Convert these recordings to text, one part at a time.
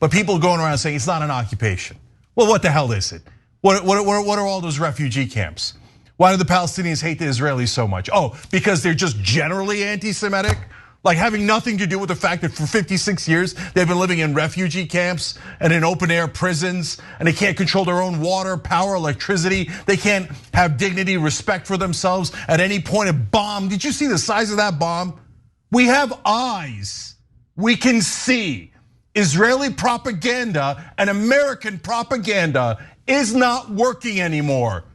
but people going around saying it's not an occupation. Well, what the hell is it? What are all those refugee camps? Why do the Palestinians hate the Israelis so much? Oh, because they're just generally anti-Semitic? Like having nothing to do with the fact that for 56 years, they've been living in refugee camps and in open air prisons, and they can't control their own water, power, electricity. They can't have dignity, respect for themselves at any point. A bomb, did you see the size of that bomb? We have eyes, we can see. Israeli propaganda and American propaganda is not working anymore.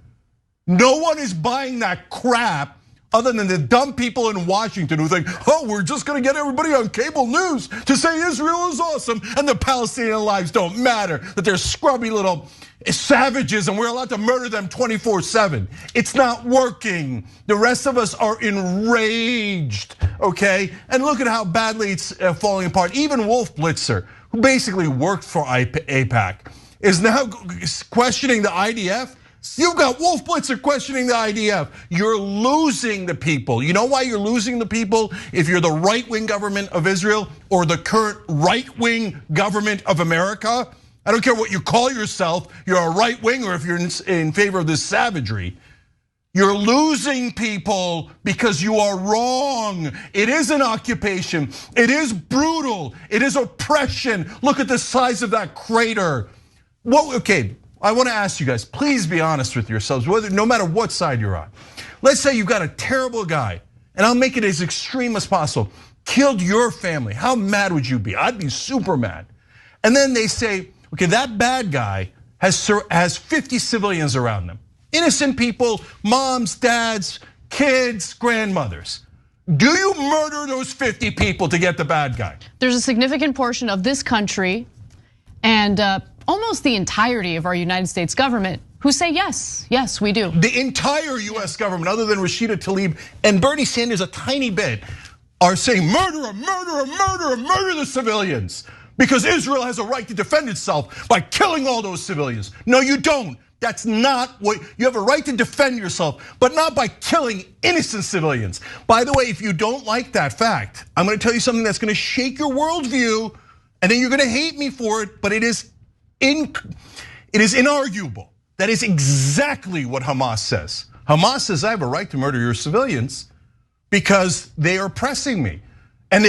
No one is buying that crap other than the dumb people in Washington who think, oh, we're just gonna get everybody on cable news to say Israel is awesome and the Palestinian lives don't matter, that they're scrubby little savages and we're allowed to murder them 24/7. It's not working. The rest of us are enraged, okay? And look at how badly it's falling apart. Even Wolf Blitzer, who basically worked for AIPAC, is now questioning the IDF. You've got Wolf Blitzer questioning the IDF. You're losing the people. You know why you're losing the people? If you're the right-wing government of Israel or the current right-wing government of America, I don't care what you call yourself, you're a right-wing or if you're in favor of this savagery. You're losing people because you are wrong. It is an occupation. It is brutal. It is oppression. Look at the size of that crater. Okay, I want to ask you guys, please be honest with yourselves, no matter what side you're on. Let's say you've got a terrible guy, and I'll make it as extreme as possible, killed your family. How mad would you be? I'd be super mad. And then they say, okay, that bad guy has 50 civilians around them. Innocent people, moms, dads, kids, grandmothers. Do you murder those 50 people to get the bad guy? There's a significant portion of this country and almost the entirety of our United States government who say yes, yes, we do. The entire US government, other than Rashida Tlaib and Bernie Sanders a tiny bit, are saying murder, murder, murder, murder the civilians. Because Israel has a right to defend itself by killing all those civilians. No, you don't. That's not what, you have a right to defend yourself, but not by killing innocent civilians. By the way, if you don't like that fact, I'm gonna tell you something that's gonna shake your worldview, and then you're gonna hate me for it, but it is inarguable. That is exactly what Hamas says. Hamas says, I have a right to murder your civilians because they are oppressing me. And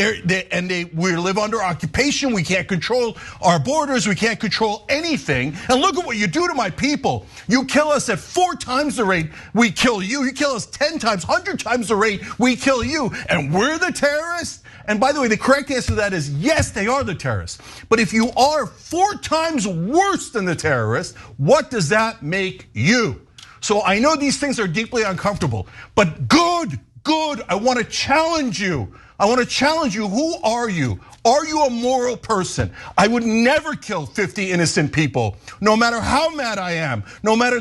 we live under occupation. We can't control our borders. We can't control anything. And look at what you do to my people. You kill us at 4 times the rate we kill you. You kill us 10 times, 100 times the rate we kill you. And we're the terrorists? And by the way, the correct answer to that is yes, they are the terrorists. But if you are 4 times worse than the terrorists, what does that make you? So I know these things are deeply uncomfortable, but good, I wanna challenge you. I want to challenge you, who are you? Are you a moral person? I would never kill 50 innocent people, no matter how mad I am, no matter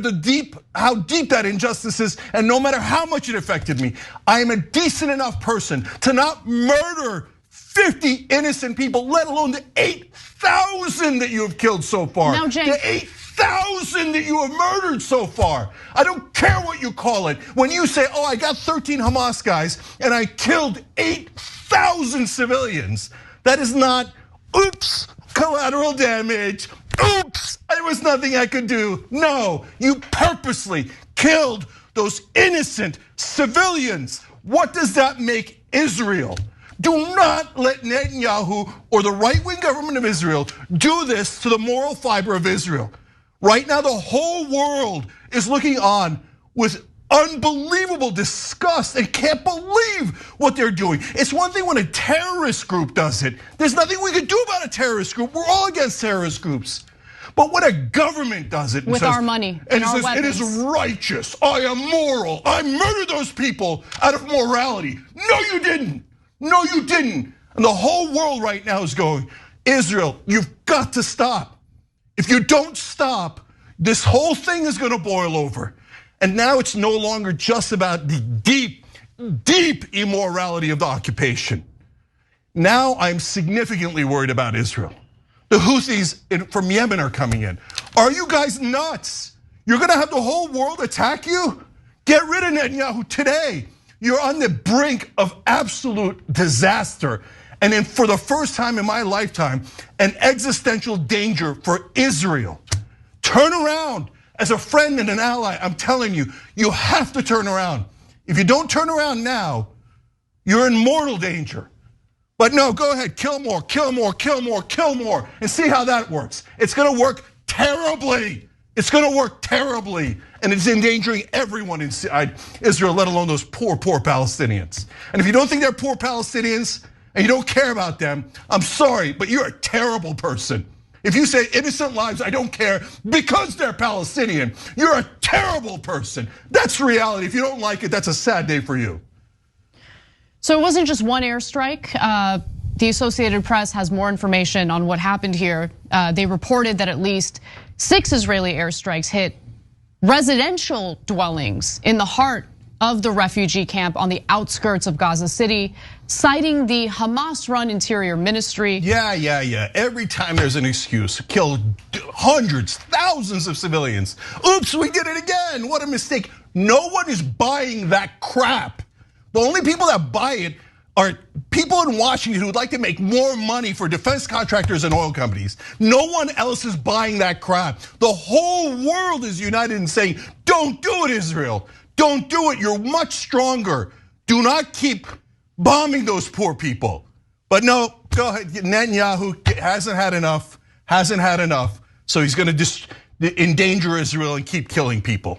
how deep that injustice is, and no matter how much it affected me. I am a decent enough person to not murder 50 innocent people, let alone the 8,000 that you have killed so far. Now, Jake, the 8,000 that you have murdered so far. I don't care what you call it. When you say, I got 13 Hamas guys and I killed 8,000 civilians, that is not, oops, collateral damage. Oops, there was nothing I could do. No, you purposely killed those innocent civilians. What does that make Israel? Do not let Netanyahu or the right-wing government of Israel do this to the moral fiber of Israel. Right now, the whole world is looking on with unbelievable disgust and can't believe what they're doing. It's one thing when a terrorist group does it. There's nothing we can do about a terrorist group. We're all against terrorist groups. But when a government does it, with our money and our weapons, it is righteous, I am moral, I murdered those people out of morality. No, you didn't. No, you didn't. And the whole world right now is going, Israel, you've got to stop. If you don't stop, this whole thing is gonna boil over. And now it's no longer just about the deep, deep immorality of the occupation. Now I'm significantly worried about Israel. The Houthis from Yemen are coming in. Are you guys nuts? You're gonna have the whole world attack you? Get rid of Netanyahu today. You're on the brink of absolute disaster. and then for the first time in my lifetime, an existential danger for Israel. Turn around as a friend and an ally. I'm telling you, you have to turn around. If you don't turn around now, you're in mortal danger. But no, go ahead, kill more, kill more, kill more, kill more, and see how that works. It's gonna work terribly. It's gonna work terribly, and it's endangering everyone inside Israel, let alone those poor, poor Palestinians. And if you don't think they're poor Palestinians and you don't care about them, I'm sorry, but you're a terrible person. If you say innocent lives, I don't care because they're Palestinian, you're a terrible person. That's reality. If you don't like it, that's a sad day for you. So it wasn't just one airstrike. The Associated Press has more information on what happened here. They reported that at least 6 Israeli airstrikes hit residential dwellings in the heart of the refugee camp on the outskirts of Gaza City, citing the Hamas-run Interior Ministry. Yeah. Every time there's an excuse, kill hundreds, thousands of civilians. Oops, we did it again. What a mistake. No one is buying that crap. The only people that buy it are people in Washington who would like to make more money for defense contractors and oil companies. No one else is buying that crap. The whole world is united in saying, don't do it, Israel. Don't do it, you're much stronger. Do not keep bombing those poor people. But no, go ahead, Netanyahu hasn't had enough, so he's gonna endanger Israel and keep killing people.